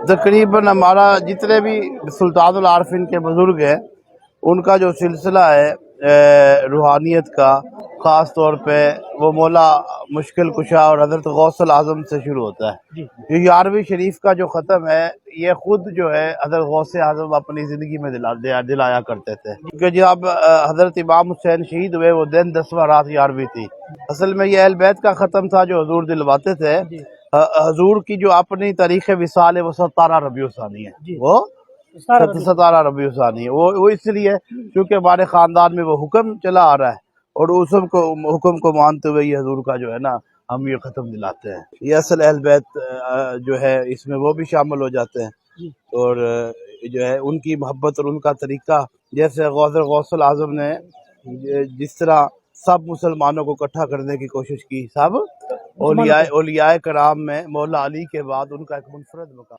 तकरीबन हमारा जितने भी सुल्तानुल आरफीन के बुजुर्ग हैं उनका जो सिलसिला है रूहानियत का, ख़ास तौर पे वो मौला मुश्किल कुशा और हज़रत गौसल आज़म से शुरू होता है। ये 11वीं शरीफ का जो ख़त्म है ये खुद जो है हज़रत गौसे आज़म अपनी ज़िंदगी में दिलाया करते थे, क्योंकि जब हज़रत इमाम हुसैन शहीद हुए वो दिन 10वां रात 11वीं थी। असल में ये अहल बैत का ख़त्म था जो हजूर दिलवाते थे। हजूर की जो अपनी तारीख़ विसाल है वो 17 रबीउल सानी है, वो 17 रबीउल सानी है। वो इसलिए क्योंकि हमारे ख़ानदान में वो हुक्म चला आ रहा है और उस हुक्म को मानते हुए ये हजूर का जो है ना हम ये ख़त्म दिलाते हैं। ये असल अहल बैत जो है इसमें वो भी शामिल हो जाते हैं और जो है उनकी मोहब्बत और उनका तरीक़ा, जैसे गौसल आज़म ने जिस तरह सब मुसलमानों को इकट्ठा करने की कोशिश की, सब औलियाए कराम में मौला अली के बाद उनका एक मुनफरद मकाम।